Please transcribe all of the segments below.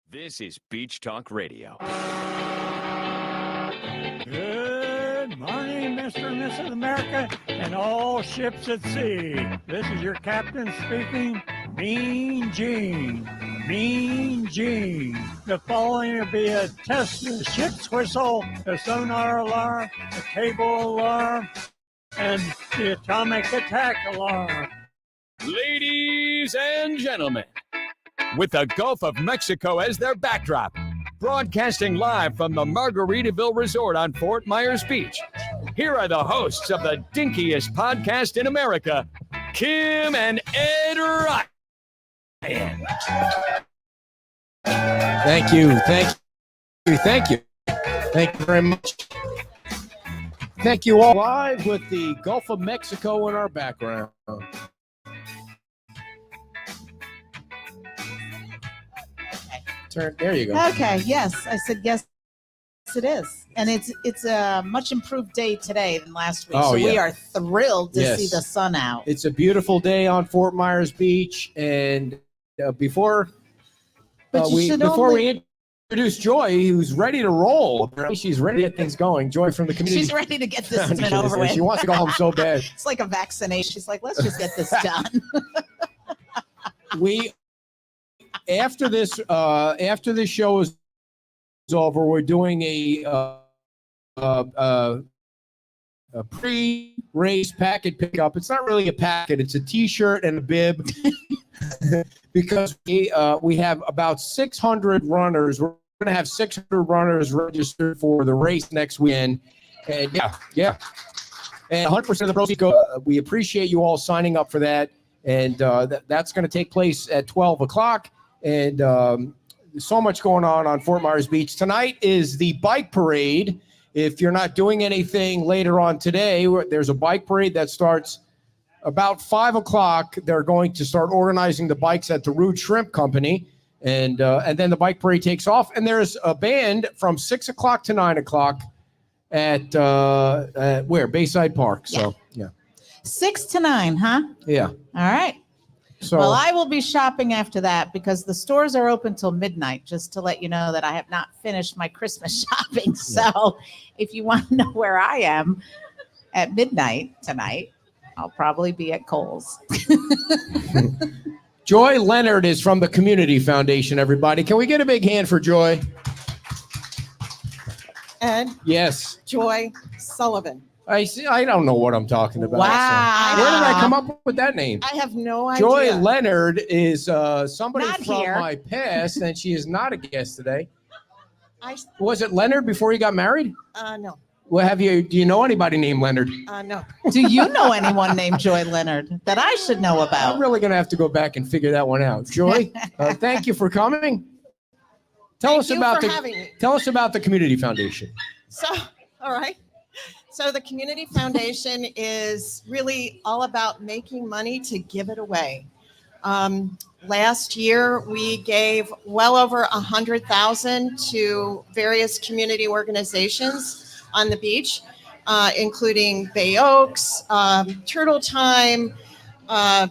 This is Beach Talk Radio. Good morning, Mr. and Mrs. America, and all ships at sea. This is your captain speaking, Mean Gene. Mean Gene. The following will be a test of the ship's whistle, the sonar alarm, the cable alarm, and the atomic attack alarm. Ladies and gentlemen, with the Gulf of Mexico as their backdrop, broadcasting live from the Margaritaville Resort on Fort Myers Beach, here are the hosts of the dinkiest podcast in America, Kim and Ed Ryan. Thank you very much. Thank you all. Live with the Gulf of Mexico in our background. There you go. Okay, yes. I said yes, it is. And it's a much improved day today than last week. We are thrilled to see the sun out. It's a beautiful day on Fort Myers Beach. And before we introduce Joy, who's ready to roll. She's ready to get things going. Joy from the community. She's ready to get this been over with. She wants to go home so bad. It's like a vaccination. She's like, let's just get this done. After this show is over, we're doing a pre-race packet pickup. It's not really a packet; it's a T-shirt and a bib, because we have about 600 runners. We're going to have 600 runners registered for the race next weekend, and yeah, and 100% of the proceeds go. We appreciate you all signing up for that, and that's going to take place at 12 o'clock. And so much going on Fort Myers Beach. Tonight is the bike parade. If you're not doing anything later on today, there's a bike parade that starts about 5 o'clock. They're going to start organizing the bikes at the Rude Shrimp Company. And then the bike parade takes off. And there's a band from 6 o'clock to 9 o'clock at Bayside Park. So, yeah. 6 to 9, huh? Yeah. All right. So, well, I will be shopping after that because the stores are open till midnight, just to let you know that I have not finished my Christmas shopping. So if you want to know where I am at midnight tonight, I'll probably be at Kohl's. Joy Leonard is from the Community Foundation, everybody. Can we get a big hand for Joy? Ed? Yes. Joy Sullivan. I don't know what I'm talking about. Wow. So. Where did I come up with that name? I have no idea. Joy Leonard is somebody Not from here. my past, and she is not a guest today. Was it Leonard before you got married? No. Well, do you know anybody named Leonard? No. Do you know anyone named Joy Leonard that I should know I'm about? really going to have to go back and figure that one out. Joy, thank you for coming. Tell us about the Community Foundation. So, all right. So the Community Foundation is really all about making money to give it away. Last year, we gave well over $100,000 to various community organizations on the beach, including Bay Oaks, Turtle Time, a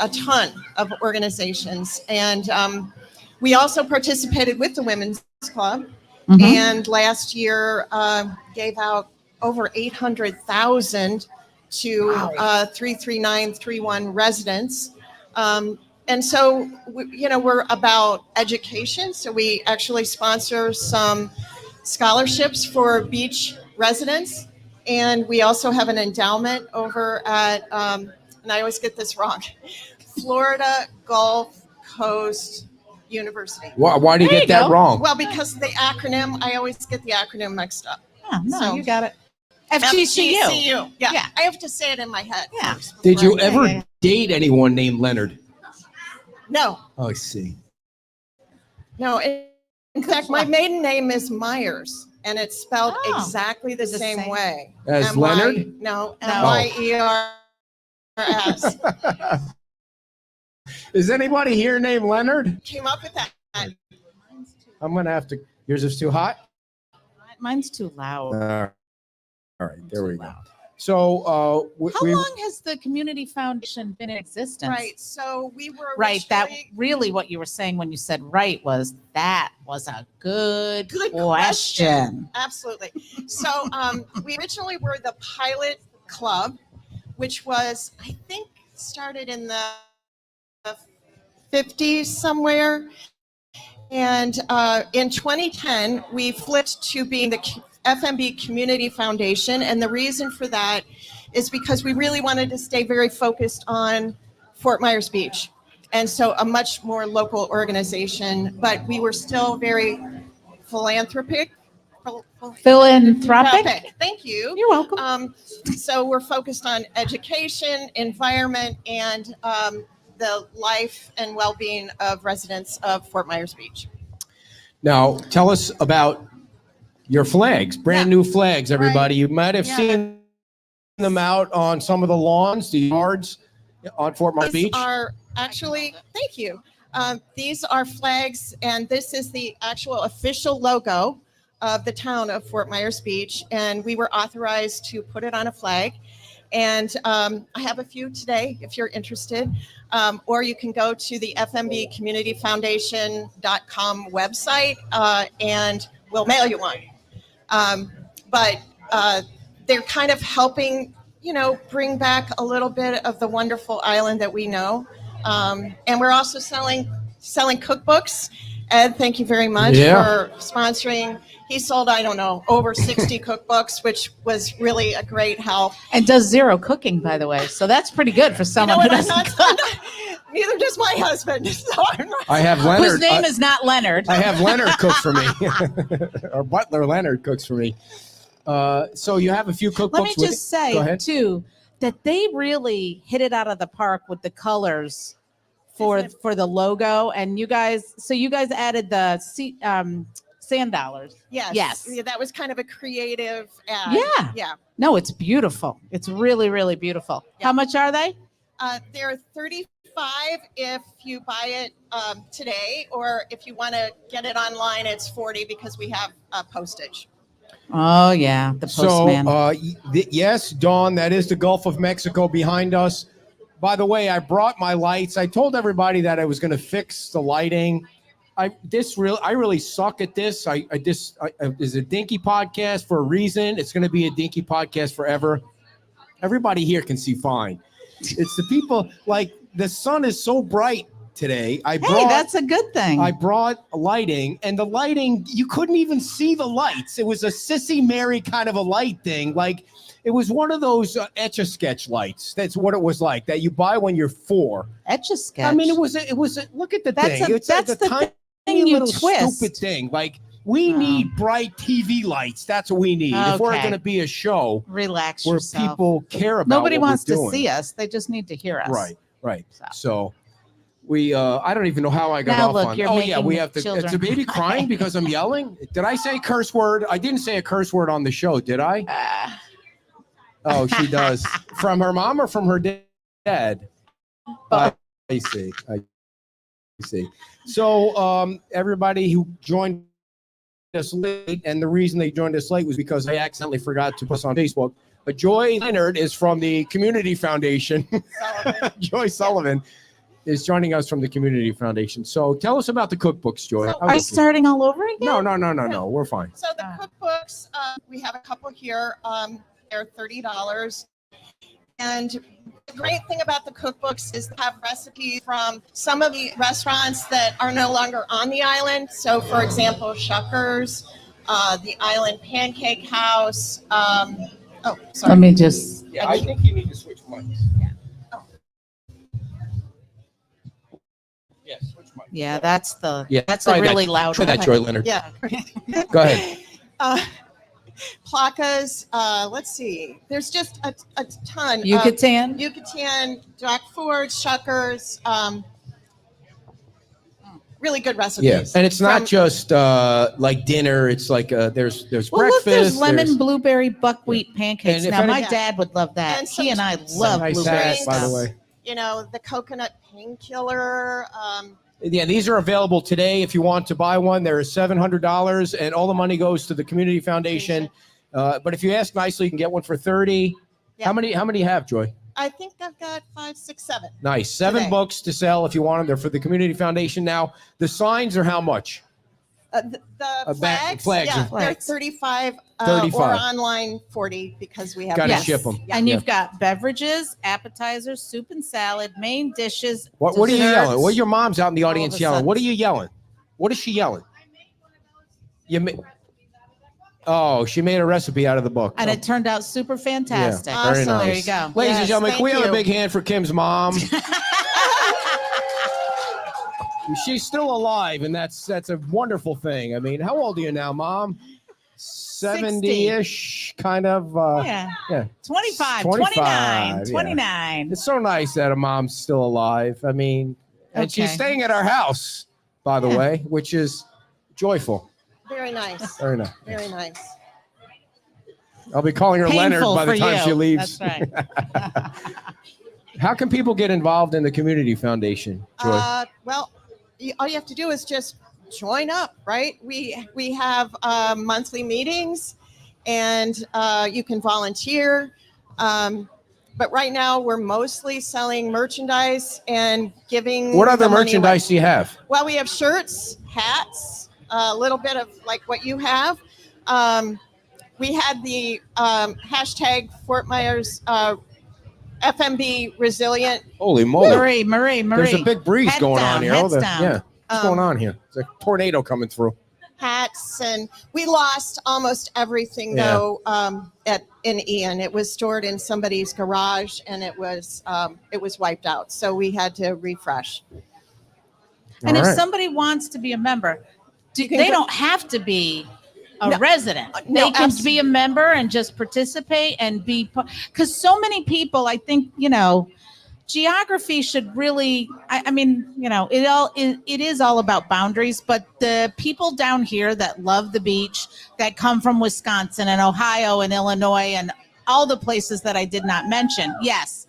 ton of organizations. And we also participated with the Women's Club. Mm-hmm. And last year gave out over $800,000 to 33931 residents. And so, we're about education. So we actually sponsor some scholarships for beach residents. And we also have an endowment over at, and I always get this wrong, Florida Gulf Coast University. Why do you get that wrong? Well, because the acronym, I always get the acronym mixed up. Oh, no, you got it. FGCU. Yeah, I have to say it in my head. Yeah. Did you ever date anyone named Leonard? No. Oh, I see. No, in fact, my maiden name is Myers, and it's spelled exactly the same way. As Leonard? No, M-Y-E-R-S. Is anybody here named Leonard? Came up with that. I'm going to have to. Yours is too hot? Mine's too loud. All right, there we go. So How long has the Community Foundation been in existence? Right. So we were Right. That originally- really what you were saying when you said right was that was a good Good question. Absolutely. So we originally were the pilot club, which was, I think, started in the 50s somewhere. And in 2010, we flipped to being the FMB Community Foundation. And the reason for that is because we really wanted to stay very focused on Fort Myers Beach. And so a much more local organization, but we were still very philanthropic. Philanthropic. Thank you. You're welcome. So we're focused on education, environment, and the life and well-being of residents of Fort Myers Beach. Now, tell us about your flags, brand new flags, everybody. Right. You might have Yeah. seen them out on some of the lawns, the yards on Fort Myers These Beach. are actually, thank you. These are flags, and this is the actual official logo of the town of Fort Myers Beach, and we were authorized to put it on a flag. And I have a few today if you're interested, or you can go to the fmbcommunityfoundation.com website and we'll mail you one. But they're kind of helping, bring back a little bit of the wonderful island that we know. And we're also selling cookbooks. Ed, thank you very much for sponsoring. He sold, I don't know, over 60 cookbooks, which was really a great help. And does zero cooking, by the way. So that's pretty good for someone who doesn't cook. Neither does my husband. So I'm not, I have Leonard. Whose name is not Leonard. I have Leonard cooks for me, or Butler Leonard cooks for me. So you have a few cookbooks. Let me with just Go say, ahead. too, that they really hit it out of the park with the colors for the logo. And you guys added the sand dollars. yes. Yes. Yeah, that was kind of a creative ad. Yeah. Yeah. No, it's beautiful. It's really, really beautiful. Yeah. How much are they? They're $35 if you buy it today, or if you want to get it online, it's $40 because we have postage. Oh, yeah. The postman. So, yes, Dawn, that is the Gulf of Mexico behind us. By the way, I brought my lights. I told everybody that I was going to fix the lighting. I really suck at this. This is a dinky podcast for a reason. It's going to be a dinky podcast forever. Everybody here can see fine. It's the people, like, the sun is so bright today. Hey, that's a good thing. I brought lighting, and the lighting, you couldn't even see the lights. It was a Sissy Mary kind of a light thing. Like, it was one of those Etch-a-Sketch lights. That's what it was like, that you buy when you're 4. Etch-a-Sketch. I mean, it was look at the thing. It's that's a the tiny thing you little twist. stupid thing. Like, we need bright TV lights. That's what we need. If we're Okay. going to be a show Relax where yourself. people care about Nobody what wants we're to doing. see us. They just need to hear us. Right. So. So we, I don't even know how I got Now off look, on. you're Oh yeah, making we have to. children It's a baby crying because I'm yelling. Did I say a curse word? I didn't say a curse word on the show, did I? Oh, she does. From her mom or from her dad? Both. I see. I see. So everybody who joined us late, and the reason they joined us late was because I accidentally forgot to post on Facebook. But Joy Leonard is from the Community Foundation. Joy Sullivan is joining us from the Community Foundation. So tell us about the cookbooks, Joy. So- Are you starting all over again? No. We're fine. So the cookbooks, we have a couple here. They're $30. And the great thing about the cookbooks is they have recipes from some of the restaurants that are no longer on the island. So, for example, Shuckers, the Island Pancake House. Sorry. Let me just. Yeah, I think you need to switch mics. Yeah. Oh. Yeah, switch mics. Yeah, that's the. Yeah, That's try a that. really loud. Try that, one. Joy Leonard. Yeah. Go ahead. Placas. Let's see. There's just a ton. Yucatan. Yucatan, Jack Ford, Shuckers. Really good recipes. Yeah, and it's not From- just like dinner. It's like there's Well, breakfast. look, there's lemon there's- blueberry buckwheat pancakes. And if Now, any- my Yeah. dad would love that. And He and I some love nice blueberry hat, drinks. by the stuff. way. You know, the coconut painkiller. Yeah, these are available today. If you want to buy one, they're $700, and all the money goes to the Community Foundation. But if you ask nicely, you can get one for $30. Yeah. How many do you have, Joy? I think I've got 5, 6, 7. Nice. 7 Today. books to sell if you want them. They're for the Community Foundation. Now, the signs are how much? The flags, flags, yeah, flags. they're 35, 35. or online 40 because we have Gotta Yes. ship 'em. Yeah. And you've got beverages, appetizers, soup and salad, main dishes. What are you desserts. yelling? What your mom's out in the All audience of a yelling? sudden. What are you yelling? What is she yelling? She made a recipe out of the book. And it turned out super fantastic. Yeah, very Awesome. nice. There you go. Ladies and Yes, gentlemen, can we thank have a you. big hand for Kim's mom? She's still alive, and that's a wonderful thing. I mean, how old are you now, Mom? 70-ish, kind of. Yeah. Yeah. 25, 25, 29, yeah. 29. It's so nice that a mom's still alive. I mean, and she's Okay. staying at our house, by the Yeah. way, which is joyful. Very nice. Very nice. Very nice. I'll be calling her Leonard Painful by the for time you. she leaves. That's right. How can people get involved in the Community Foundation, Joy? Well, all you have to do is just join up, right? We have monthly meetings, and you can volunteer. But right now, we're mostly selling merchandise and giving. What other the money merchandise away. do you have? Well, we have shirts, hats, a little bit of like what you have. We had the hashtag Fort Myers FMB Resilient. Holy moly. Marie. There's a big breeze Heads going down, on here. heads Yeah. down. What's going on here? It's a tornado coming through. Hats, and we lost almost everything Yeah. though in Ian. It was stored in somebody's garage, and it was wiped out. So we had to refresh. And All if right. somebody wants to be a member, can they go- don't have to be a No. resident. No, They can be a member and just participate and be, because so many people, I think, geography should really, I mean, it is all about boundaries, but the people down here that love the beach, that come from Wisconsin and Ohio and Illinois and all the places that I did not mention, yes,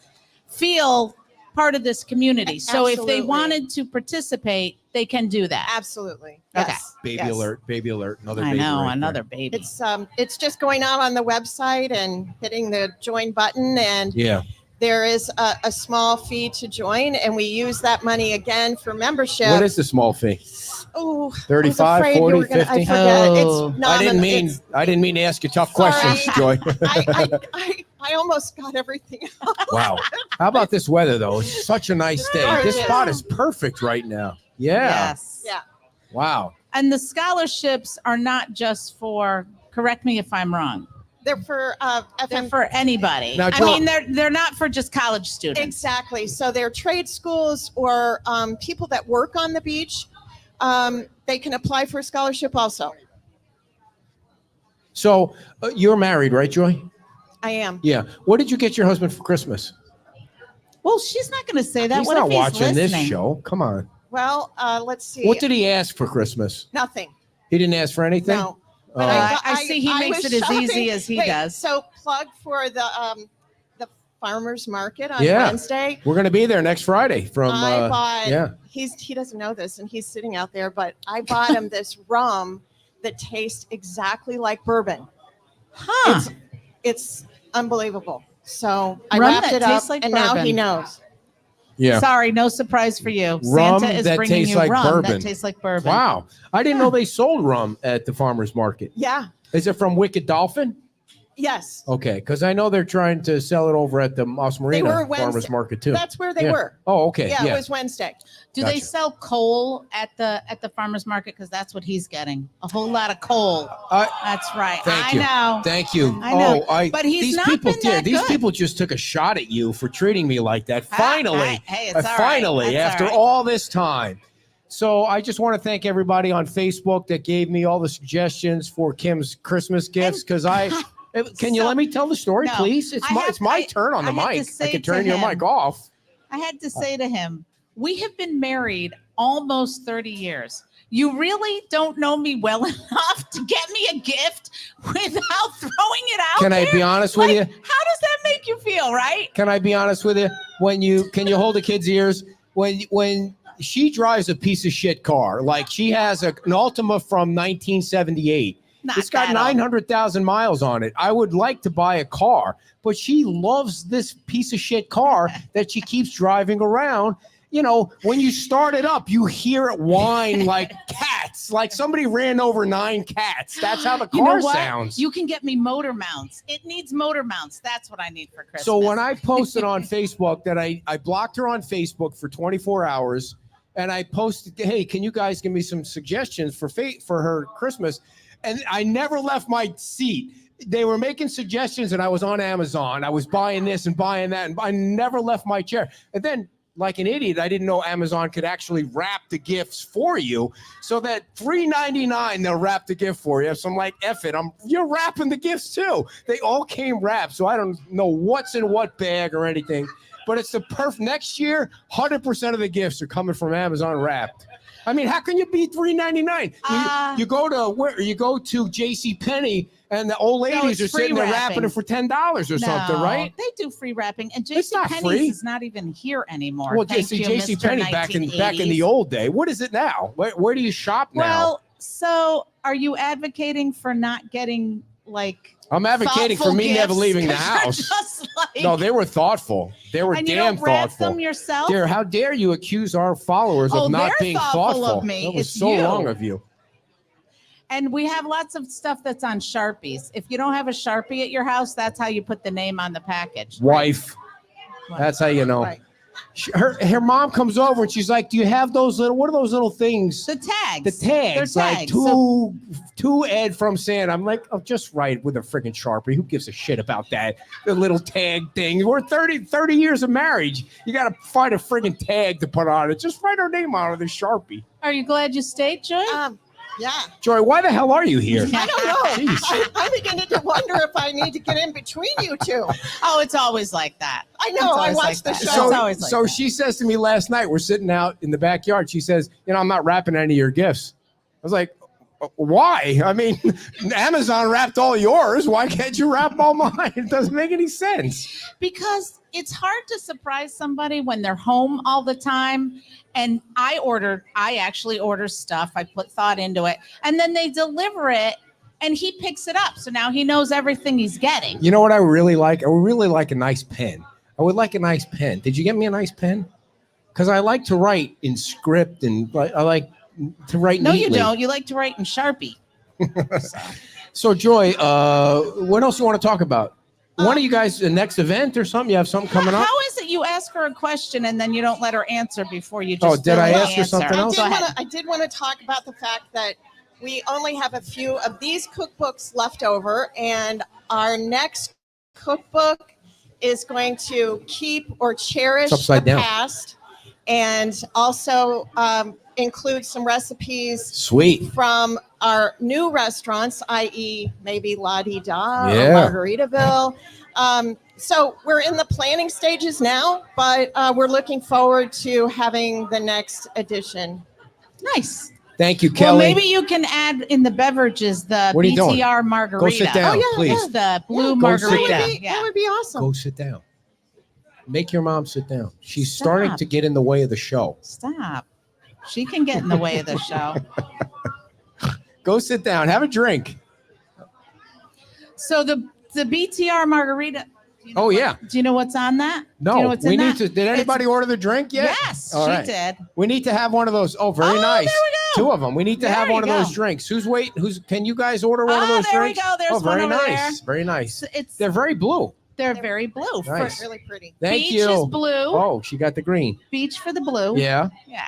feel part of this community. So if they Absolutely. wanted to participate, they can do that. Absolutely. Okay. Yes. Baby Yes. alert, another I baby. know, right there. another baby. It's just going out on the website and hitting the join button, and Yeah. there is a small fee to join, and we use that money again for membership. What is the small fee? Oh, 35, 40, 50? I forget. Oh. It's I didn't nominal. mean to ask you tough Sorry. questions, Joy. I almost got everything. Wow. How about this weather though? It's such a nice day. This Gorgeous. spot is perfect right now. Yeah. Yes. Yeah. Wow. And the scholarships are not just for, correct me if I'm wrong, They're for they're FM. for anybody. Now, I Joel- mean, they're not for just college students. Exactly. So they're trade schools or people that work on the beach. They can apply for a scholarship also. So you're married, right, Joy? I am. Yeah. What did you get your husband for Christmas? Well, she's not going to say that. He's What not if he's watching this listening? show. Come on. Well, let's see. What did he ask for Christmas? Nothing. He didn't ask for anything? No. Oh. But I see he makes was it as easy shopping. as he Wait, does. So plug for the farmers market on Yeah. Wednesday. We're going to be there next Friday from I bought. yeah. He doesn't know this, and he's sitting out there. But I bought him this rum that tastes exactly like bourbon. Huh. It's unbelievable. So I Rum wrapped that it up, tastes like and now he bourbon. knows. Yeah. Sorry, no surprise for you. Rum Santa is that bringing tastes you like rum bourbon. that tastes like bourbon. Wow. I didn't know they sold rum at the farmers market. Yeah. Is it from Wicked Dolphin? Yes. Okay, because I know they're trying to sell it over at the Moss Marina were farmers Wednesday. market too. That's where they Yeah. were. Oh, okay. Yeah, Yeah. it was Wednesday. Do they Gotcha. sell coal at the farmers market? Because that's what he's getting. A whole lot of coal. That's right. Thank I you. know. Thank you. I know. Oh, But he's these not people been that These good. people just took a shot at you for treating me like that. Finally, Hey, it's all right. finally, That's after all right. all this time. So I just want to thank everybody on Facebook that gave me all the suggestions for Kim's Christmas gifts. Because can you So- let me tell the story, No, please? It's my turn on the I had to mic. I say can to turn your him- mic off. I had to say to him, we have been married almost 30 years. You really don't know me well enough to get me a gift without throwing it out Can I there? be honest with Like, you? How does that make you feel, right? Can I be honest with you? Can you hold a kid's ears? When she drives a piece of shit car, like she has an Altima from 1978, Not It's got that old. 900,000 miles on it. I would like to buy a car, but she loves this piece of shit car that she keeps driving around. You know, when you start it up, you hear it whine like cats, like somebody ran over 9 cats. That's how the car You know what? sounds. You can get me motor mounts. It needs motor mounts. That's what I need for Christmas. So when I posted on Facebook that I blocked her on Facebook for 24 hours, and I posted, hey, can you guys give me some suggestions for her Christmas? And I never left my seat. They were making suggestions, and I was on Amazon. I was buying this and buying that, and I never left my chair. And then, like an idiot, I didn't know Amazon could actually wrap the gifts for you. So that $3.99, they'll wrap the gift for you. So I'm like, F it, you're wrapping the gifts too. They all came wrapped, so I don't know what's in what bag or anything. But it's the perfect. Next year, 100% of the gifts are coming from Amazon wrapped. I mean, how can you beat $3.99? You go to JCPenney and the old ladies are free sitting there wrapping. wrapping it for $10 or something, right? They do free wrapping, and It's not JCPenney's free. is not even here anymore. Well, Thank you, JCPenney Mr. back in the 1980s. old day. What is it now? Where do you shop now? Well, so are you advocating for not getting like? I'm advocating for thoughtful me never gifts? leaving the 'Cause you're house. just like, No, they were thoughtful. They were and you damn don't wrap thoughtful. them yourself. Dear, how dare you accuse our followers Oh, of not they're being thoughtful thoughtful? of me. That was It's so you. wrong of you. And we have lots of stuff that's on Sharpies. If you don't have a Sharpie at your house, that's how you put the name on the package. Wife. Right. That's how you know. Right. Her mom comes over and she's like, "Do you have those little? What are those little things? The tags. The tags, They're like tags. to Ed from Santa." I'm like, "Oh, just write with a freaking Sharpie. Who gives a shit about that? The little tag thing. We're 30 years of marriage. You got to find a freaking tag to put on it. Just write her name on it with a Sharpie." Are you glad you stayed, Joy? Yeah. Joy, why the hell are you here? I don't know. Jeez. I'm beginning to wonder if I need to get in between you two. Oh, it's always like that. I It's know. I always watched like the that. show. It's always like So that. she says to me last night, we're sitting out in the backyard. She says, "I'm not wrapping any of your gifts." I was like, "Why? I mean, Amazon wrapped all yours. Why can't you wrap all mine? It doesn't make any sense." Because it's hard to surprise somebody when they're home all the time. And I actually order stuff. I put thought into it. And then they deliver it and he picks it up. So now he knows everything he's getting. You know what I really like? I would really like a nice pen. I would like a nice pen. Did you get me a nice pen? Because I like to write in script and I like to write No, neatly. you don't. You like to write in Sharpie. So, Joy, what else you want to talk about? One of you guys, the next event or something? You have something coming up? How is it you ask her a question and then you don't let her answer before you just Oh, did I fill in ask the her answer? something else? Go ahead. I did want to talk about the fact that we only have a few of these cookbooks left over, and our next cookbook is going to keep or cherish It's upside the down. past, and also include some recipes Sweet. from our new restaurants, i.e., maybe La Di Da Yeah. or Margaritaville. So we're in the planning stages now, but we're looking forward to having the next edition. Nice. Thank you, Well, Kelly. maybe you can add in the beverages the What are you doing? BTR margarita. Go sit down, Oh, yeah, please. yeah. The blue Go sit margarita. down. That would be awesome. Go sit down. Make your mom sit down. She's starting Stop. to get in the way of the show. Stop. She can get in the way of the show. Go sit down. Have a drink. So the BTR margarita. do you know Oh, what- yeah. Do you know what's on that? Do you No, know what's we in need that? to. Did anybody order the drink yet? Yes, All she right. did. We need to have one of those. Oh, very Oh, nice. there we go. Two of them. We need to There have you one of those go. drinks. Who's waiting? Can you guys order one of Oh, those there we drinks? go. There's oh, very one over nice. Very nice. It's They're very blue. they're very blue. For Nice. Really pretty. Thank beach you. is blue. Oh, she got the green. Beach for the blue. Yeah. Yeah.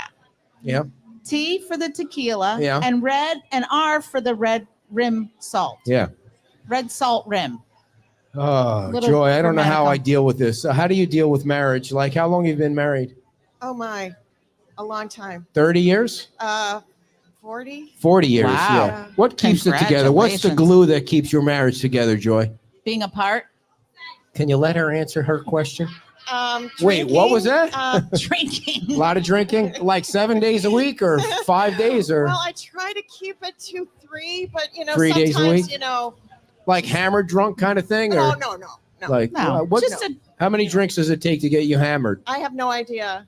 Yeah. T for the tequila. Yeah. And red and R for the red rim salt. Yeah. Red salt rim. Oh, Little Joy, I don't know how grammatical. I deal with this. How do you deal with marriage? Like, how long have you been married? Oh my, a long time. 30 years? 40. 40 years. Wow. Yeah. What keeps it together? What's the Congratulations. glue that keeps your marriage together, Joy? Being apart. Can you let her answer her question? Wait, Drinking, what was that? A Drinking. lot of drinking? Like 7 days a week or 5 days or Well, I try to keep it to 3, but 3 days a sometimes, week? like, like hammered drunk kind of thing? no, Or no. like, No, what, just a how many drinks does it take to get you hammered? I have no idea.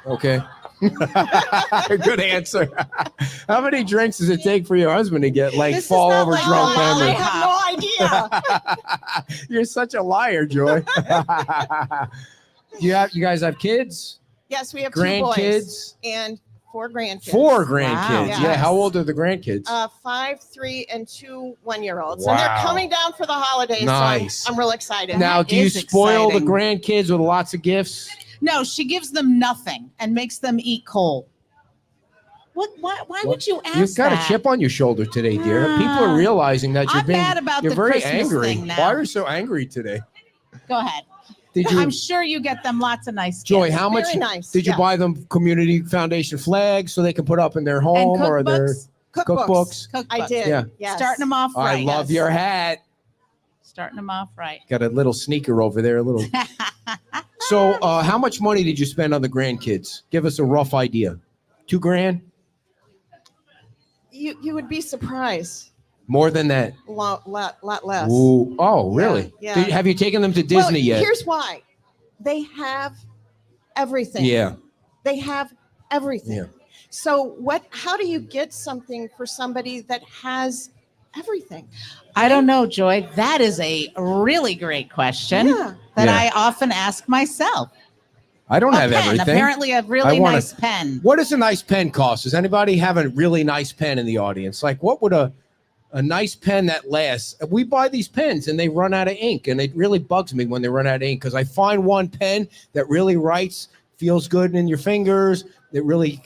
Okay. Good answer. How many drinks does it take for your husband to get This is fall not over like drunk the memory? I have no idea. You're such a liar, Joy. You guys have kids? Yes, we have 2 boys Grandkids? and 4 grandkids. 4 grandkids. Wow. Yeah. How Yes. old are the grandkids? 5, 3, and 2 1-year-olds. And they're Wow. coming down for the holidays. Nice. So I'm real excited. Now, that do you is spoil exciting. the grandkids with lots of gifts? No, she gives them nothing and makes them eat coal. What? Why would you ask You've got that? a chip on your shoulder today, dear. People are realizing that you're I'm being mad about you're the very Christmas angry. thing now. Why are you so angry today? Go ahead. Did you I'm sure you get them lots of nice Joy, gifts. how much Very nice. did you Yeah. buy them community foundation flags so they can put up in their home and or their cookbooks. cookbooks? I did. Yeah. Yes. Starting them off I right. love your hat. Starting them off right. Got a little sneaker over there, a little. So, how much money did you spend on the grandkids? Give us a rough idea. $2,000? You would be surprised. More than that? Lot less. Ooh. Oh, really? Yeah. Have you taken them to Disney Well, yet? Here's why. They have everything. Yeah. They have everything. Yeah. So how do you get something for somebody that has everything? I don't know, Joy. That is a really great question Yeah. that Yeah. I often ask myself. I don't A have pen, everything. apparently a really I wanna- nice pen. What does a nice pen cost? Does anybody have a really nice pen in the audience? Like, what would a nice pen that lasts? We buy these pens and they run out of ink, and it really bugs me when they run out of ink because I find one pen that really writes, feels good in your fingers. It really,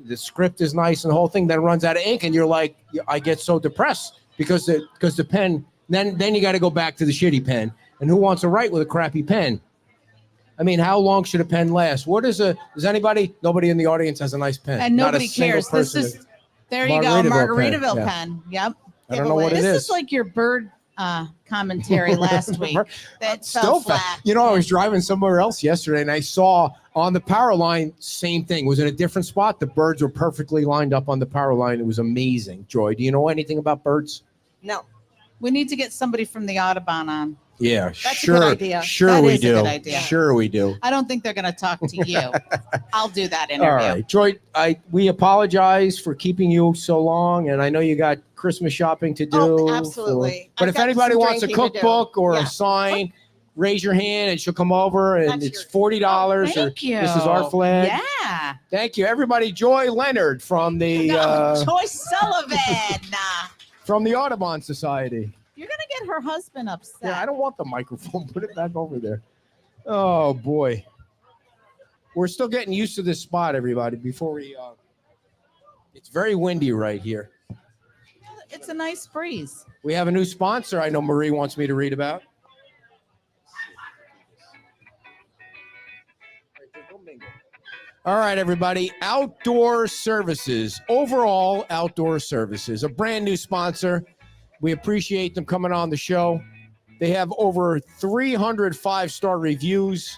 the script is nice and the whole thing. Then runs out of ink, and you're like, I get so depressed because the pen. Then you got to go back to the shitty pen. And who wants to write with a crappy pen? I mean, how long should a pen last? Does anybody? Nobody in the audience has a nice pen. And Not a nobody single cares. This person. is there you go, Margaritaville Margaritaville pen, yeah. pen. Yep. I don't know what it This is. is like your bird commentary last week. That Still fell fat. flat. You know, I was driving somewhere else yesterday and I saw on the power line, same thing. It was in a different spot. The birds were perfectly lined up on the power line. It was amazing. Joy, do you know anything about birds? No. We need to get somebody from the Audubon on. Yeah, a sure. good idea. Sure That we is a do. good idea. Sure we do. I don't think they're going to talk to you. I'll do that All interview. right, Joy, we apologize for keeping you so long, and I know you got Christmas shopping to do. Oh, absolutely. But I've if got anybody some wants a drinking to do. cookbook or Yeah. a sign, raise your hand and she'll come over, and That's it's your- $40. Thank you. This is our flag. Yeah. Thank you, everybody. Joy Leonard from the No, Joyce Sullivan. from the Audubon Society. You're going to get her husband upset. Yeah, I don't want the microphone. Put it back over there. Oh boy, we're still getting used to this spot, everybody. Before we, it's very windy right here. It's a nice breeze. We have a new sponsor. I know Marie wants me to read about. All right, everybody. Outdoor Services, Overall Outdoor Services, a brand new sponsor. We appreciate them coming on the show. They have over 300 five-star reviews.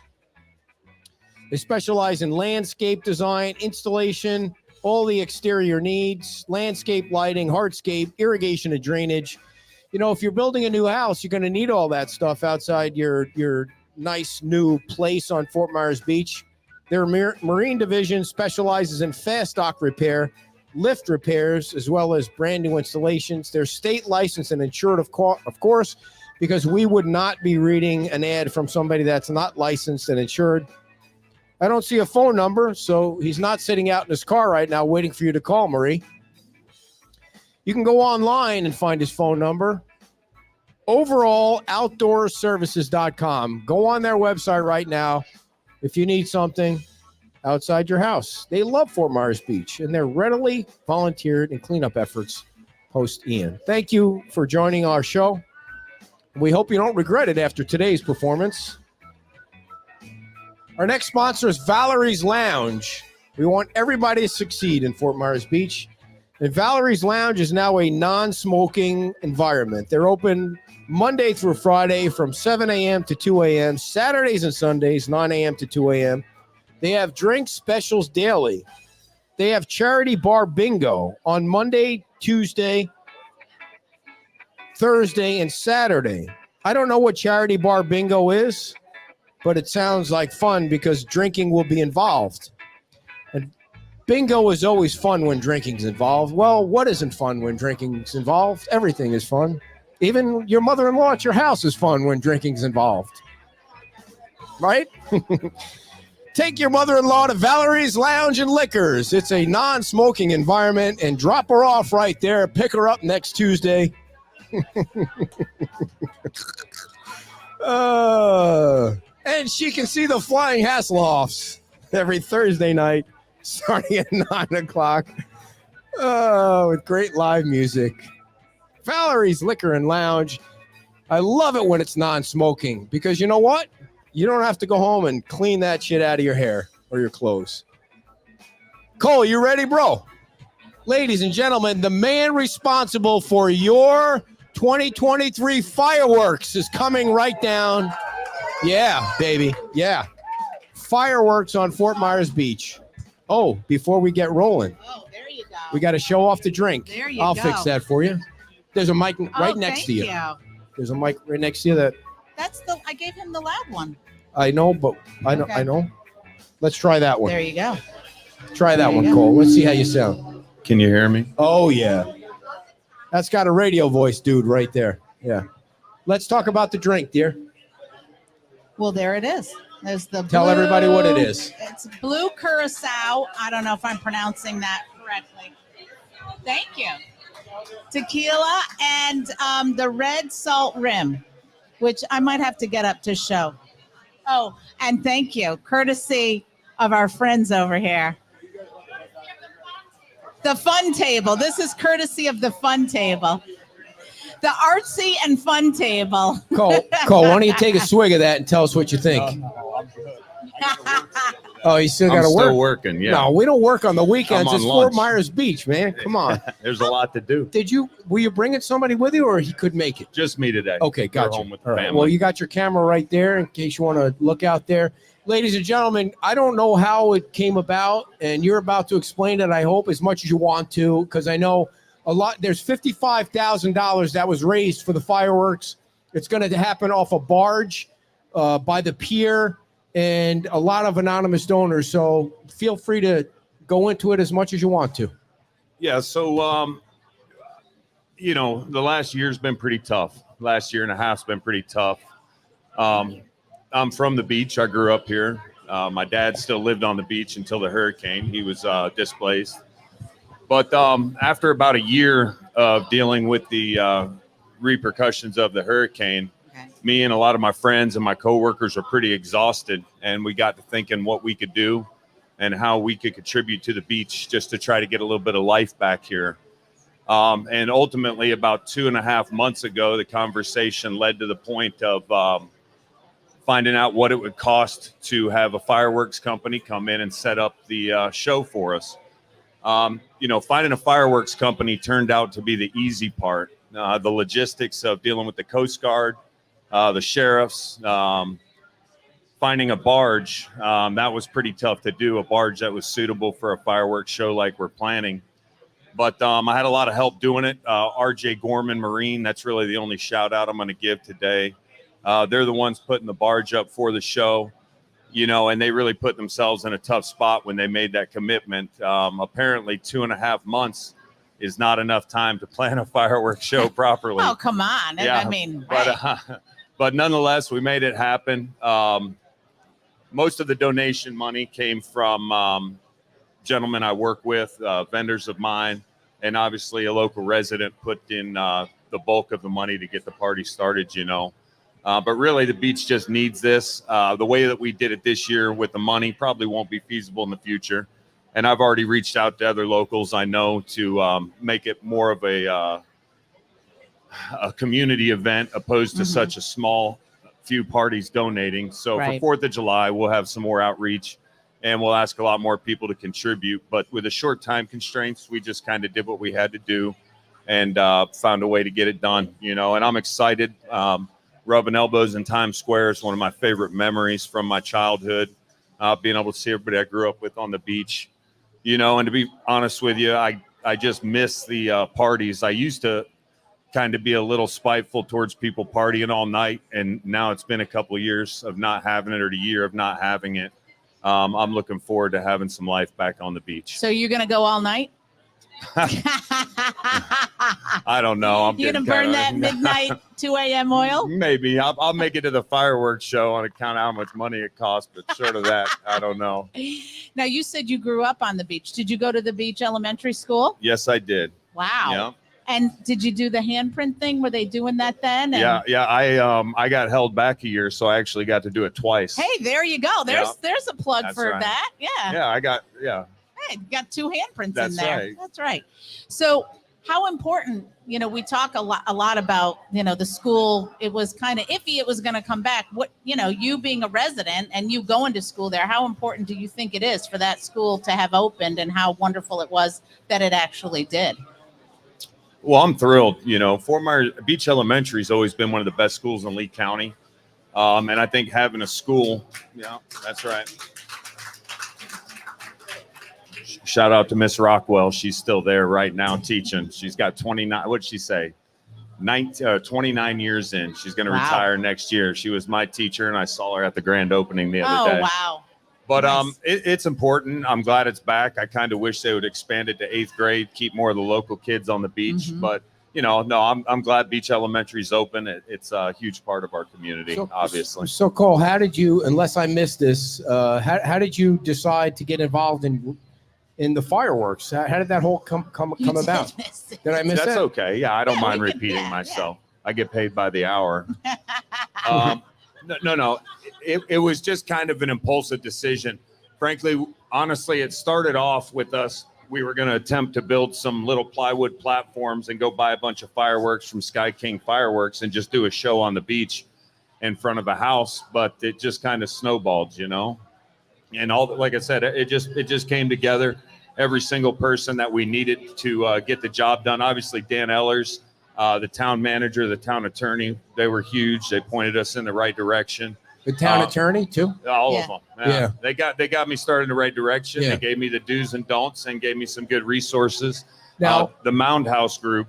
They specialize in landscape design, installation, all the exterior needs, landscape lighting, hardscape, irrigation and drainage. You know, if you're building a new house, you're going to need all that stuff outside your nice new place on Fort Myers Beach. Their marine division specializes in fast dock repair, lift repairs, as well as brand new installations. They're state licensed and insured, of course, because we would not be reading an ad from somebody that's not licensed and insured. I don't see a phone number, so he's not sitting out in his car right now waiting for you to call, Marie. You can go online and find his phone number. OverallOutdoorServices.com. Go on their website right now if you need something outside your house. They love Fort Myers Beach, and they're readily volunteered in cleanup efforts post Ian. Thank you for joining our show. We hope you don't regret it after today's performance. Our next sponsor is Valerie's Lounge. We want everybody to succeed in Fort Myers Beach. And Valerie's Lounge is now a non-smoking environment. They're open Monday through Friday from 7 a.m. to 2 a.m., Saturdays and Sundays, 9 a.m. to 2 a.m. They have drink specials daily. They have charity bar bingo on Monday, Tuesday, Thursday, and Saturday. I don't know what charity bar bingo is, but it sounds like fun because drinking will be involved. And Bingo is always fun when drinking's involved. Well, what isn't fun when drinking's involved? Everything is fun. Even your mother-in-law at your house is fun when drinking's involved. Right? Take your mother-in-law to Valerie's Lounge and Liquors. It's a non-smoking environment, and drop her off right there. Pick her up next Tuesday. And she can see the Flying Hasselhoffs every Thursday night starting at 9 o'clock with great live music. Valerie's Liquor and Lounge. I love it when it's non-smoking because you know what? You don't have to go home and clean that shit out of your hair or your clothes. Cole, you ready, bro? Ladies and gentlemen, the man responsible for your 2023 fireworks is coming right down. Yeah, baby. Yeah. Fireworks on Fort Myers Beach. Oh, before we get rolling, Oh, there you go. we got to show off the drink. There you I'll go. fix that for you. There's a mic right next thank to you. There's a mic right next to you that I gave him the loud one. I know, but I know. Okay. I know. Let's try that one. There you go. Try that There you one, go. Cole. Let's see how you sound. Can you hear me? Oh, yeah. That's got a radio voice, dude, right there. Yeah. Let's talk about the drink, dear. Well, there it is. There's the Tell blue- everybody what it is. It's blue curacao. I don't know if I'm pronouncing that correctly. Thank you. Tequila and the red salt rim, which I might have to get up to show. Oh, and thank you. Courtesy of our friends over here. The Fun Table. This is courtesy of the Fun Table. The artsy and fun table. Cole, why don't you take a swig of that and tell us what you think? Oh, you still got I'm to still work? working. Yeah. No, we don't work on the weekends. I'm on It's Fort lunch. Myers Beach, man. Come on. There's a lot to do. Were you bringing somebody with you or he could make it? Just me today. Okay, We're gotcha. home with the All right. family. Well, you got your camera right there in case you want to look out there. Ladies and gentlemen, I don't know how it came about, and you're about to explain it, I hope, as much as you want to, because I know there's $55,000 that was raised for the fireworks. It's going to happen off a barge by the pier, and a lot of anonymous donors. So feel free to go into it as much as you want to. Yeah. So, the last year's been pretty tough. Last year and a half's been pretty tough. I'm from the beach. I grew up here. My dad still lived on the beach until the hurricane. He was displaced. But after about a year of dealing with the repercussions of the hurricane, me and a lot of my friends and my coworkers were pretty exhausted, and we got to thinking what we could do and how we could contribute to the beach just to try to get a little bit of life back here. And ultimately, about 2.5 months ago, the conversation led to the point of finding out what it would cost to have a fireworks company come in and set up the show for us. Finding a fireworks company turned out to be the easy part. The logistics of dealing with the Coast Guard, the sheriffs, finding a barge, that was pretty tough to do, a barge that was suitable for a fireworks show like we're planning. But I had a lot of help doing it. RJ Gorman Marine, that's really the only shout out I'm going to give today. They're the ones putting the barge up for the show, and they really put themselves in a tough spot when they made that commitment. Apparently 2.5 months is not enough time to plan a fireworks show properly. Oh, come on. Yeah, I mean, but nonetheless, we made it happen. Most of the donation money came from gentlemen I work with, vendors of mine, and obviously a local resident put in the bulk of the money to get the party started, But really, the beach just needs this. The way that we did it this year with the money probably won't be feasible in the future. And I've already reached out to other locals I know to make it more of a community event opposed to such a small few parties donating. So Right. for 4th of July, we'll have some more outreach and we'll ask a lot more people to contribute. But with the short time constraints, we just kind of did what we had to do and found a way to get it done, And I'm excited. Rubbing elbows in Times Square is one of my favorite memories from my childhood, being able to see everybody I grew up with on the beach, and to be honest with you, I just miss the parties. I used to kind of be a little spiteful towards people partying all night, and now it's been a couple of years of not having it or a year of not having it. I'm looking forward to having some life back on the beach. So you're gonna go all night? I don't know. I'm You're gonna getting burn kinda- that midnight 2 a.m. oil? Maybe I'll make it to the fireworks show on account of how much money it costs, but short of that, I don't know. Now you said you grew up on the beach. Did you go to the beach elementary school? Yes, I did. Wow. Yeah. And did you do the handprint thing? Were they doing that then? And Yeah. I got held back a year, so I actually got to do it twice. Hey, there you go. There's a plug That's for right. that. Yeah. Yeah. Hey, you got 2 handprints in That's there. right. That's right. So how important, we talk a lot about, the school. It was kind of iffy it was going to come back. What, you being a resident and you going to school there, how important do you think it is for that school to have opened, and how wonderful it was that it actually did? Well, I'm thrilled. Fort Myers Beach Elementary has always been one of the best schools in Lee County. And I think having a school, that's right. Shout out to Miss Rockwell. She's still there right now teaching. She's got 29, what'd she say? 29 years in. She's going to Wow. retire next year. She was my teacher, and I saw her at the grand opening the Oh, other day. wow. But Nice. it's important. I'm glad it's back. I kind of wish they would expand it to 8th grade, keep more of the local kids on the beach. Mhm. But no, I'm glad Beach Elementary is open. It's a huge part of our community, obviously. So Cole, how did you, unless I missed this, how did you decide to get involved in the fireworks? How did that whole come You about? did miss it. Did I miss That's that? okay. Yeah, I don't Yeah, mind we can- repeating yeah, myself. I get paid by the hour. No. It was just kind of an impulsive decision. Frankly, honestly, it started off with us. We were going to attempt to build some little plywood platforms and go buy a bunch of fireworks from Sky King Fireworks and just do a show on the beach in front of a house. But it just kind of snowballed, and like I said, it just came together. Every single person that we needed to get the job done. Obviously, Dan Ellers, the town manager, the town attorney, they were huge. They pointed us in the right direction. The town attorney too? All Yeah. of them. Yeah. They got me started in the right direction. Yeah. They gave me the do's and don'ts and gave me some good resources. Now, The Mound House group,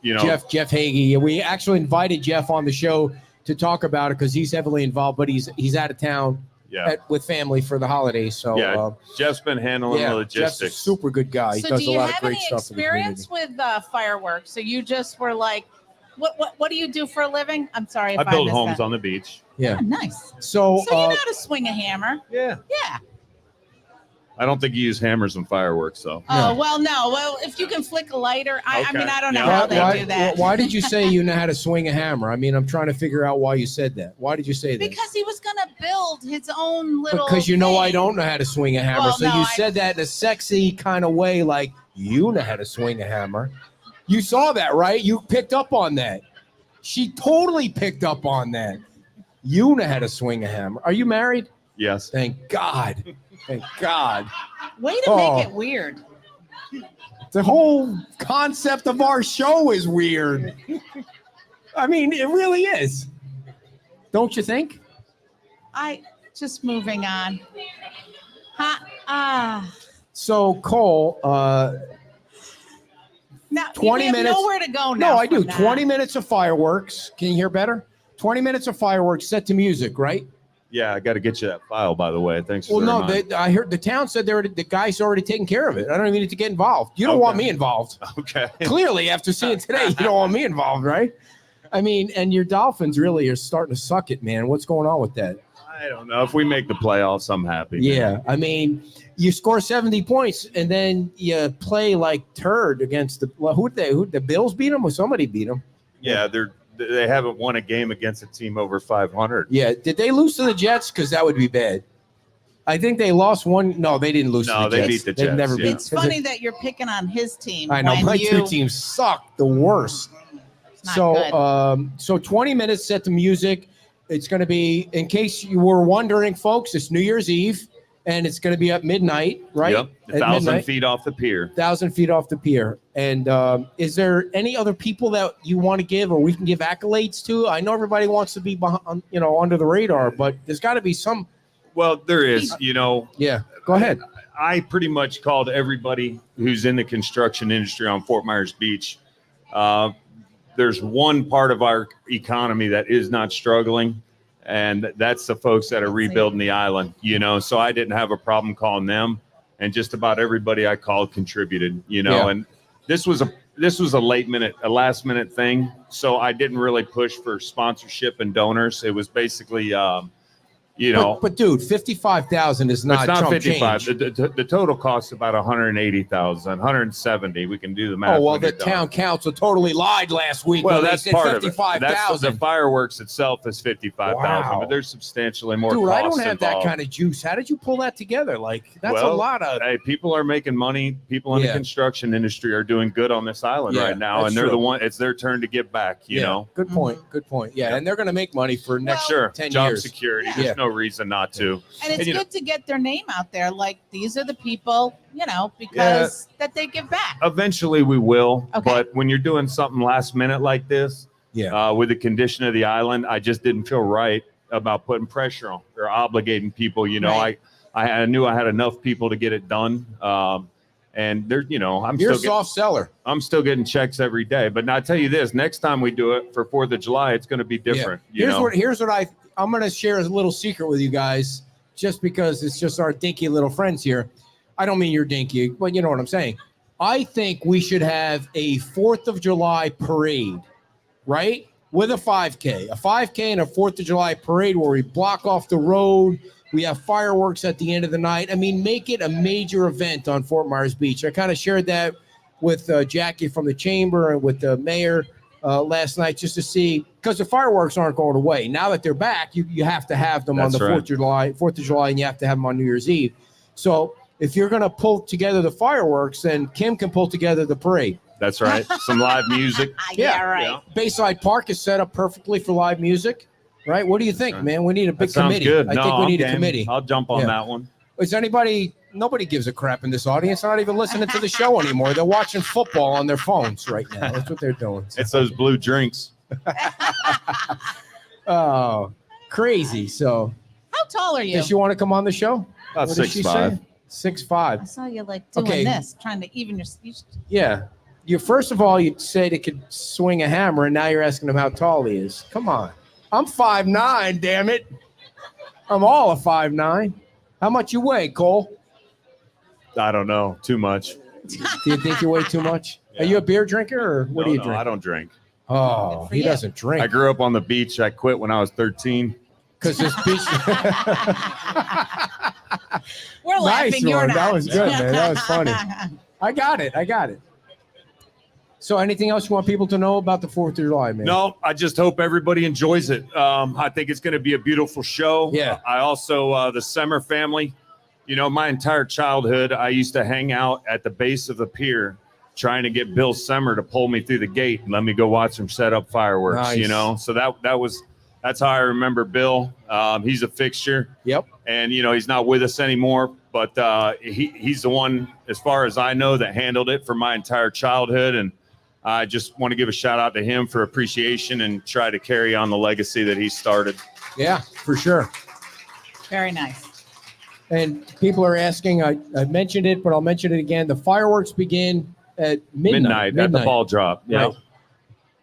Jeff Hagee, we actually invited Jeff on the show to talk about it because he's heavily involved, but he's out of town yeah, with family for the holidays. So Yeah, Jeff's been handling the Jeff's a logistics. super good guy. He So does do a you lot of have great any stuff for the community. experience with fireworks? So you just were like, what do you do for a living? I'm sorry if I build missed homes that. on the beach. Yeah. Oh, nice. So, So you know how to swing a hammer? Yeah. Yeah. I don't think you use hammers and fireworks, though. Oh, well, no. Well, if you can flick a lighter, I Okay. mean, I don't know Yeah. how they do that. Why did you say you know how to swing a hammer? I mean, I'm trying to figure out why you said that. Why did you say that? Because he was going to build his own little. Because you know I thing. don't know how to swing a hammer. Well, So no, you I- said that in a sexy kind of way, like you know how to swing a hammer. You saw that, right? You picked up on that. She totally picked up on that. You know how to swing a hammer. Are you married? Yes. Thank God. Thank God. Way to Oh. make it weird. The whole concept of our show is weird. I mean, it really is. Don't you think? Just moving on. So, Cole, Now, 20 we have minutes- nowhere to go now. no, I do. from that. 20 minutes of fireworks. Can you hear better? 20 minutes of fireworks set to music, right? Yeah, I got to get you that file, by the way. Thanks for Well, the no, reminder. I heard the town said the guy's already taking care of it. I don't even need to get involved. You don't Okay. want me involved. Okay. Clearly, after seeing today, you don't want me involved, right? I mean, and your Dolphins really are starting to suck it, man. What's going on with that? I don't know. If we make the playoffs, I'm happy. Yeah, I mean, you score 70 points and then you play like turd against who the Bills beat them or somebody beat them. Yeah, they haven't won a game against a team over 500. Yeah, did they lose to the Jets? Because that would be bad. I think they lost one. No, they didn't lose. No, to the they Jets. beat the They've Jets, never yeah. beat. It's funny that you're picking on his team. I know when my you, two teams suck the worst. It's not So, good. so 20 minutes set to music. It's going to be, in case you were wondering, folks, it's New Year's Eve, and it's going to be at midnight, right? Yep. At 1,000 midnight. feet off the pier. 1,000 feet off the pier. And is there any other people that you want to give or we can give accolades to? I know everybody wants to be behind, under the radar, but there's got to be some. Well, there is. Yeah, go ahead. I pretty much called everybody who's in the construction industry on Fort Myers Beach. There's one part of our economy that is not struggling, and that's the folks that are rebuilding the island, you know. So I didn't have a problem calling them, and just about everybody I called contributed, you know. Yeah. And this was a last minute thing, so I didn't really push for sponsorship and donors. It was basically you know, but dude, 55,000 is not it's not chump 55. change. The total costs about 180,000, 170. We can do the math. Oh well, when the you're done. town council totally lied last week. Well, when they that's said part of it. 55,000. The fireworks itself is 55,000, Wow. but there's substantially more. Dude, I costs don't have that involved. kind of juice. How did you pull that together? Like, that's a Well, lot of. Hey, people are making money. People in Yeah. the construction industry are doing good on this island Yeah, right now, that's and they're true. the one. It's their turn to give back. You know, Good point. Good point. Yeah, Yeah. and they're going to make money for next sure. 10 Job years. security. Yeah. There's Yeah. no reason not to. And it's you know- good to get their name out there. Like, these are the people, you know, because that they give back. Eventually, we will. Okay. But when you're doing something last minute like this, Yeah. with the condition of the island, I just didn't feel right about putting pressure on or obligating people. You know, Right. I knew I had enough people to get it done. And there, you know, You're a soft seller. I'm still getting checks every day. But now I tell you this: next time we do it for 4th of July, it's going to be different. You know? Here's what I'm going to share a little secret with you guys, just because it's just our dinky little friends here. I don't mean you're dinky, but you know what I'm saying. I think we should have a 4th of July parade, right? With a 5K and a 4th of July parade where we block off the road. We have fireworks at the end of the night. I mean, make it a major event on Fort Myers Beach. I kind of shared that with Jackie from the chamber and with the mayor last night, just to see, because the fireworks aren't going away. Now that they're back, you have to have them That's on the right. 4th of July, and you have to have them on New Year's Eve. So if you're going to pull together the fireworks, then Kim can pull together the parade. That's right. Some live music. Yeah, right. Yeah. Bayside Park is set up perfectly for live music, right? What do you think, man? We need a That big sounds committee. good. I think we I'm need a game. committee. I'll jump on Yeah. that one. Is anybody? Nobody gives a crap in this audience. They're not even listening to the show anymore. They're watching football on their phones right now. That's what they're doing. It's those blue drinks. Oh, crazy. So, How tall are you? does she want to come on the show? About What did she 6'5". say? I 6'5". saw you like doing Okay. this, trying to even your. Yeah. You first of all, you said it could swing a hammer, and now you're asking him how tall he is. Come on. I'm 5'9", damn it. I'm all a 5'9". How much you weigh, Cole? I don't know. Too much. Do you think you weigh too much? Are you a beer drinker, or what do you No, drink? I don't drink. Oh, Good for he you. doesn't I drink grew up on the beach. I quit when I was 13. because this beach. We're laughing. Nice You're one. not. That was good, man. That was funny. I got it. So, anything else you want people to know about the 4th of July, man? No, I just hope everybody enjoys it. I think it's going to be a beautiful show. Yeah. I also, the Semmer family, you know, my entire childhood, I used to hang out at the base of the pier trying to get Bill Semmer to pull me through the gate and let me go watch him set up fireworks, Nice. you know? So that's how I remember Bill. He's a fixture. Yep. And, you know, he's not with us anymore, but he's the one, as far as I know, that handled it for my entire childhood. And I just want to give a shout out to him for appreciation and try to carry on the legacy that he started. Yeah, for sure. Very nice. And people are asking, I mentioned it, but I'll mention it again. The fireworks begin at midnight. At the ball drop. Yeah. Right.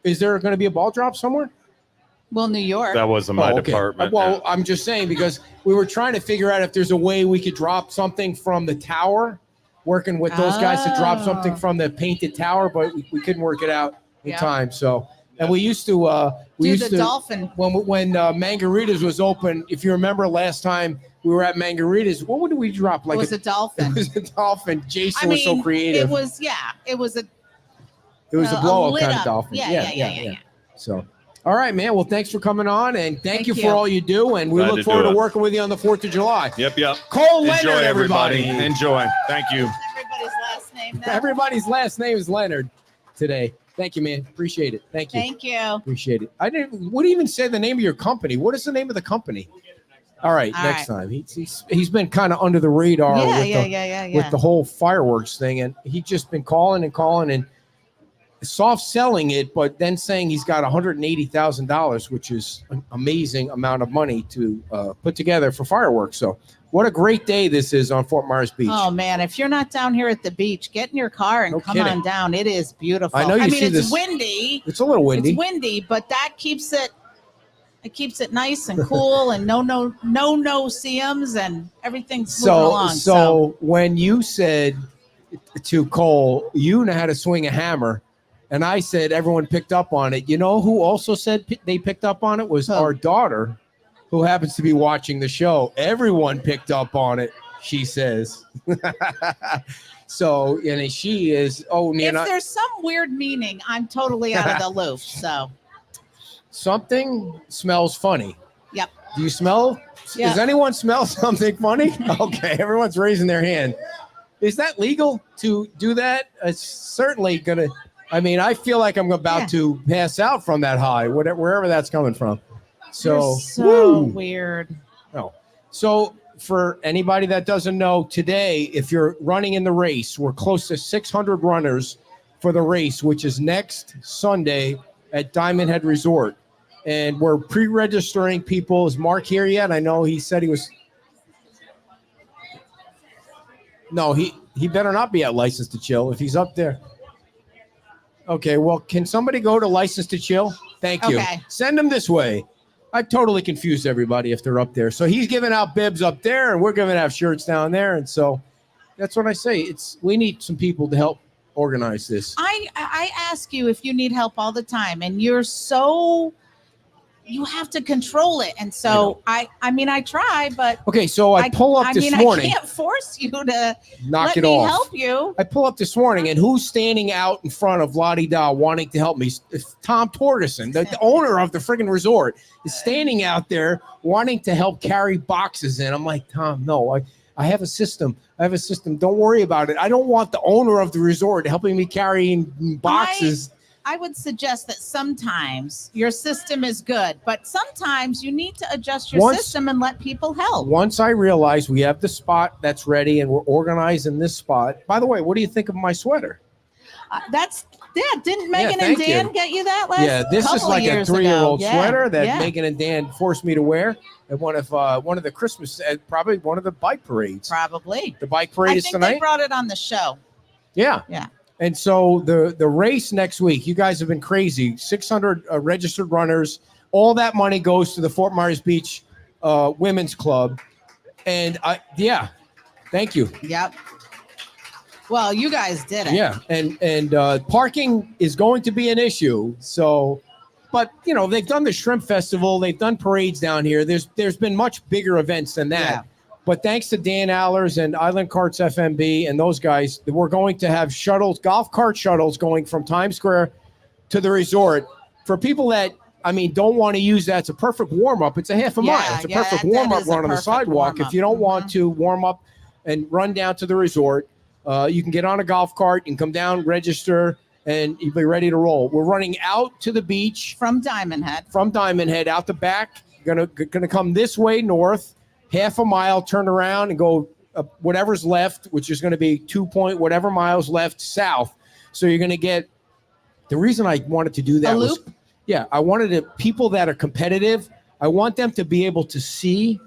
Is there going to be a ball drop somewhere? Well, New York. That wasn't my Oh, okay. department. Well, I'm just saying, because we were trying to figure out if there's a way we could drop something from the tower, working with those guys to drop something Oh. from the painted tower, but we couldn't work it out in Yeah. time. So, and we used to, Do the dolphin. when Margaritas was open, if you remember last time we were at Margaritas, what would we drop? Like It was a it dolphin. was a dolphin. Jason I was so mean, creative. it was a It was a a blow up lit kind of up. dolphin. Yeah. So, all right, man. Well, thanks for coming on, and thank Thank you you. for all you do. And we Glad look to forward do to it. working with you on the 4th of July. Yep. Cole Enjoy, Leonard, everybody. everybody. Enjoy. Thank you. everybody's last name. Now. Everybody's last name is Leonard today. Thank you, man. Appreciate it. Thank you. Thank you. Appreciate it. I didn't. What do you even say the name of your company? What is the name of the company? All right, All next time. He's been kind of under the radar Yeah. with the whole fireworks thing, and he's just been calling and soft selling it, but then saying he's got $180,000, which is an amazing amount of money to put together for fireworks. So, what a great day this is on Fort Myers Beach. Oh man, if you're not down here at the beach, get in your car and No come kidding. on down. It is beautiful. I know you mean, see it's this- windy. It's a little windy. It's windy, but that keeps it It keeps it nice and cool and no seams and everything's moving So, along. so when you said to Cole, you know how to swing a hammer, and I said everyone picked up on it. You know who also said they picked up on it was Who? our daughter, who happens to be watching the show. Everyone picked up on it, she says. So, and she is, if there's some weird meaning, I'm totally out of the loop. So something smells funny. Yep. Do you smell? Yeah. Does anyone smell something funny? Okay, everyone's raising their hand. Is that legal to do that? It's certainly gonna. I mean, I feel like I'm about to pass out from that high, wherever that's coming from. So, so weird. No. So for anybody that doesn't know, today, if you're running in the race, we're close to 600 runners for the race, which is next Sunday at Diamond Head Resort. And we're pre-registering people. Is Mark here yet? I know he said he was. No, he better not be at License to Chill if he's up there. Okay, well, can somebody go to License to Chill? Thank you. Okay. Send them this way. I totally confused everybody if they're up there. So he's giving out bibs up there, and we're giving out shirts down there. And so that's what I say. We need some people to help organize this. I ask you if you need help all the time, and you have to control it. And so I mean, I try, but Okay, so I pull up this morning. I can't force you to Knock let it me off. help you. I pull up this morning, and who's standing out in front of La Di Da wanting to help me? It's Tom Torgerson, the owner of the friggin' resort, is standing out there wanting to help carry boxes in. I'm like, Tom, no, I have a system. Don't worry about it. I don't want the owner of the resort helping me carrying boxes. I would suggest that sometimes your system is good, but sometimes you need to adjust your system and let people help. Once I realized we have the spot that's ready and we're organizing this spot. By the way, what do you think of my sweater? Didn't Megan and thank Dan you. get you that last? Yeah, this is couple like of a years 3-year-old ago? sweater that Yeah. Megan and Dan forced me to wear at one of the Christmas, probably one of the bike parades. Probably. The bike parade I is think tonight. they brought it on the show. Yeah. Yeah. And so the race next week, you guys have been crazy. 600 registered runners. All that money goes to the Fort Myers Beach Women's Club. And thank you. Yep. Well, you guys did it. Yeah, and parking is going to be an issue. So, but you know, they've done the Shrimp Festival, they've done parades down here. There's been much bigger events than that. Yeah. But thanks to Dan Allers and Island Carts FMB and those guys, we're going to have golf cart shuttles going from Times Square to the resort for people that, I mean, don't want to use that. It's a perfect warm up. It's a half a mile. It's a perfect warm up run on the sidewalk. If you don't want to warm up and run down to the resort, you can get on a golf cart and come down, register, and you'll be ready to roll. We're running out to the beach From Diamond Head. out the back. Gonna come this way north, half a mile, turn around and go whatever's left, which is going to be 2 miles left south. So you're going to get. The reason I wanted to do that was, I wanted people that are competitive. I want them to be able to see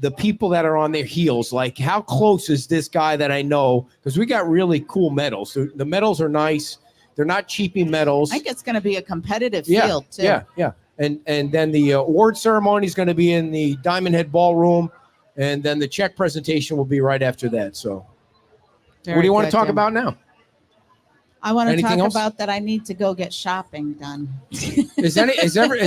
the people that are on their heels. Like, how close is this guy that I know? Because we got really cool medals. The medals are nice. They're not cheapy medals. I think it's going to be a competitive field too. Yeah. And then the award ceremony is going to be in the Diamond Head Ballroom, and then the check presentation will be right after that. So, what do you want to talk about now? I want to Anything talk else? about that. I need to go get shopping done. Does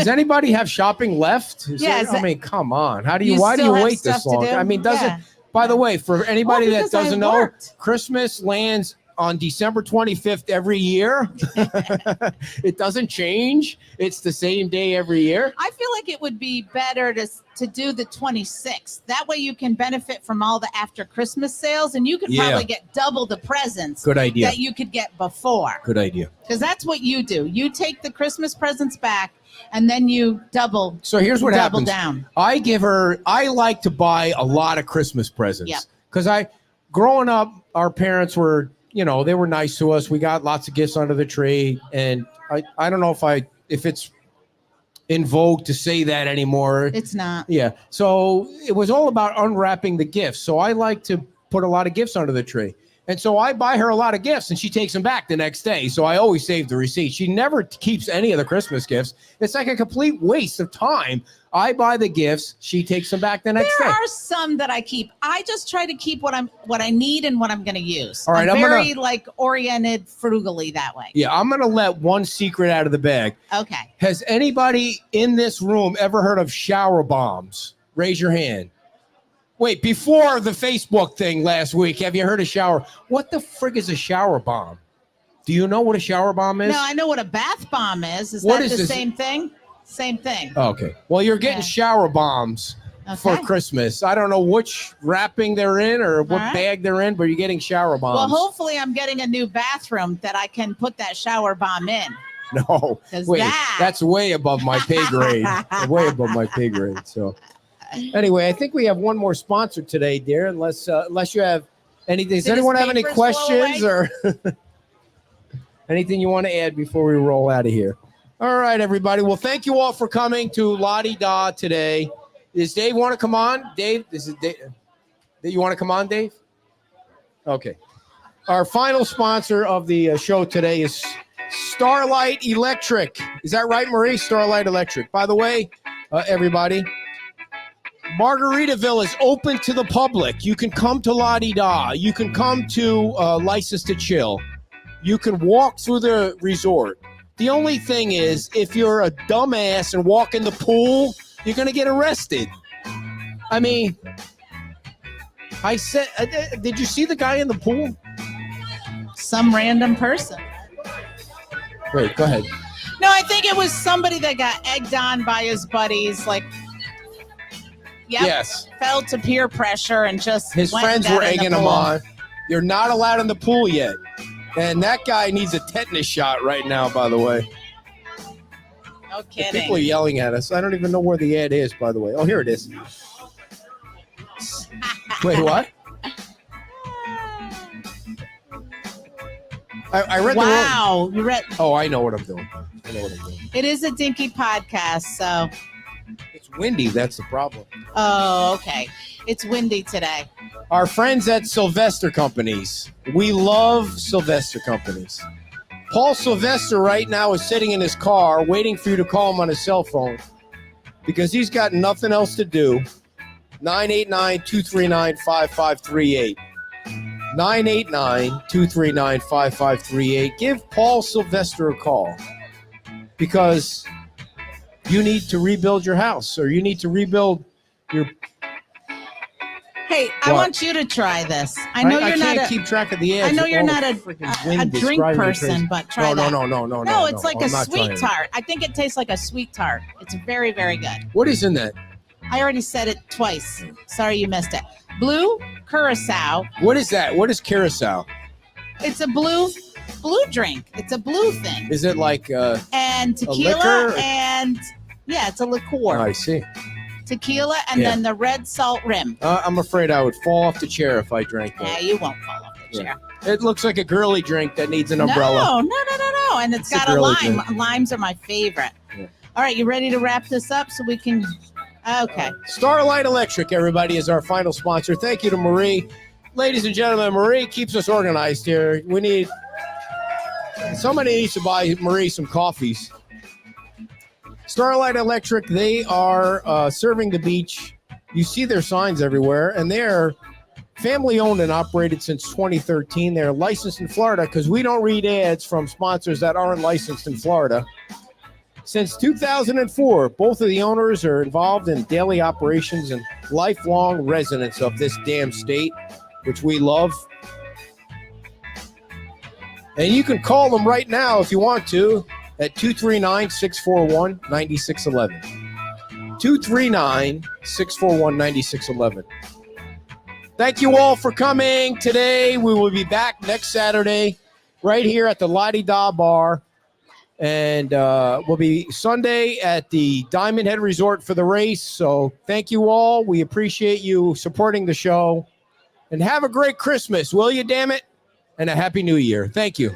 anybody have shopping left? I mean, come on. Why do you wait this long? I mean, by the way, for anybody that doesn't know, Christmas lands on December 25th every year. It doesn't change. It's the same day every year. I feel like it would be better to do the 26th. That way you can benefit from all the after Christmas sales, and you could probably get double the presents Good idea. that you could get before. Good idea. Because that's what you do. You take the Christmas presents back, and then you double. So here's what happens. Down. I like to buy a lot of Christmas presents. Yep. Because growing up, our parents were, they were nice to us. We got lots of gifts under the tree. And I don't know if it's in vogue to say that anymore. It's not. Yeah. So it was all about unwrapping the gifts. So I like to put a lot of gifts under the tree. And so I buy her a lot of gifts and she takes them back the next day. So I always save the receipt. She never keeps any of the Christmas gifts. It's like a complete waste of time. I buy the gifts. She takes them back the next There day. are some that I keep. I just try to keep what I need and what I'm going to use. All right, I'm I'm very like oriented frugally that way. Yeah, I'm going to let one secret out of the bag. Okay. Has anybody in this room ever heard of shower bombs? Raise your hand. Wait, before the Facebook thing last week, have you heard of shower? What the frig is a shower bomb? Do you know what a shower bomb is? No, I know what a bath bomb is. Is What that is the this? same thing? Same thing. Okay. Well, you're getting Yeah. shower bombs for Okay. Christmas. I don't know which wrapping they're in or what All right. bag they're in, but you're getting shower bombs. Well, hopefully I'm getting a new bathroom that I can put that shower bomb in. No, 'Cause wait, that- that's way above my pay grade. Way above my pay grade. So, anyway, I think we have one more sponsor today, dear. Unless you have anything. Does Did his anyone have any papers blow questions or anything you want to add before we roll out of here? All right, everybody. Well, thank you all for coming to La Di Da today. Does Dave want to come on? Dave, this is Dave. You want to come on, Dave? Okay. Our final sponsor of the show today is Starlight Electric. Is that right, Marie? Starlight Electric. By the way, everybody, Margaritaville is open to the public. You can come to La Di Da. You can come to License to Chill. You can walk through the resort. The only thing is, if you're a dumbass and walk in the pool, you're going to get arrested. I mean, I said, did you see the guy in the pool? Some random person. Wait, go ahead. No, I think it was somebody that got egged on by his buddies. Like, yep, Yes. fell to peer pressure and just His went friends down were in the egging him pool. on. You're not allowed in the pool yet. And that guy needs a tetanus shot right now, by the way. No People are kidding. yelling at us. I don't even know where the ad is, by the way. Oh, here it is. Wait, what? I read the wrong. Wow, you read. Oh, I know what I'm doing. I know what I'm doing. It is a dinky podcast, so. It's windy. That's the problem. Oh, okay. It's windy today. Our friends at Sylvester Companies. We love Sylvester Companies. Paul Sylvester right now is sitting in his car waiting for you to call him on his cell phone because he's got nothing else to do. 989-239-5538. 989-239-5538. Give Paul Sylvester a call because you need to rebuild your house or you need to rebuild your... Hey, I What? want you to try this. I know you're can't not a. keep track of the ads. I know with you're all the not freaking a wind that's drink driving me person, crazy. but try no, that. No, No, it's like I'm a not trying sweet it. tart. I think it tastes like a sweet tart. It's very, very good. What is in that? I already said it twice. Sorry you missed it. Blue curacao. What is that? What is curacao? It's a blue drink. It's a blue thing. Is it like And tequila liquor? and yeah, it's a liqueur. I see. Tequila and Yeah. then the red salt rim. I'm afraid I would fall off the chair if I drank Yeah, that. you won't fall off the chair. It looks like a girly drink that needs an umbrella. No. And it's It's a got a girly lime. drink. Limes are my favorite. Yeah. All right, you ready to wrap this up so we can? Okay. Starlight Electric, everybody, is our final sponsor. Thank you to Marie. Ladies and gentlemen, Marie keeps us organized here. We need... Somebody needs to buy Marie some coffees. Starlight Electric, they are serving the beach. You see their signs everywhere, and they're family owned and operated since 2013. They're licensed in Florida because we don't read ads from sponsors that aren't licensed in Florida. Since 2004, both of the owners are involved in daily operations and lifelong residents of this damn state, which we love. And you can call them right now if you want to at 239-641-9611. 239-641-9611. Thank you all for coming today. We will be back next Saturday right here at the La Di Da Bar. And we'll be Sunday at the Diamond Head Resort for the race. So thank you all. We appreciate you supporting the show. And have a great Christmas, will you, damn it? And a Happy New Year. Thank you.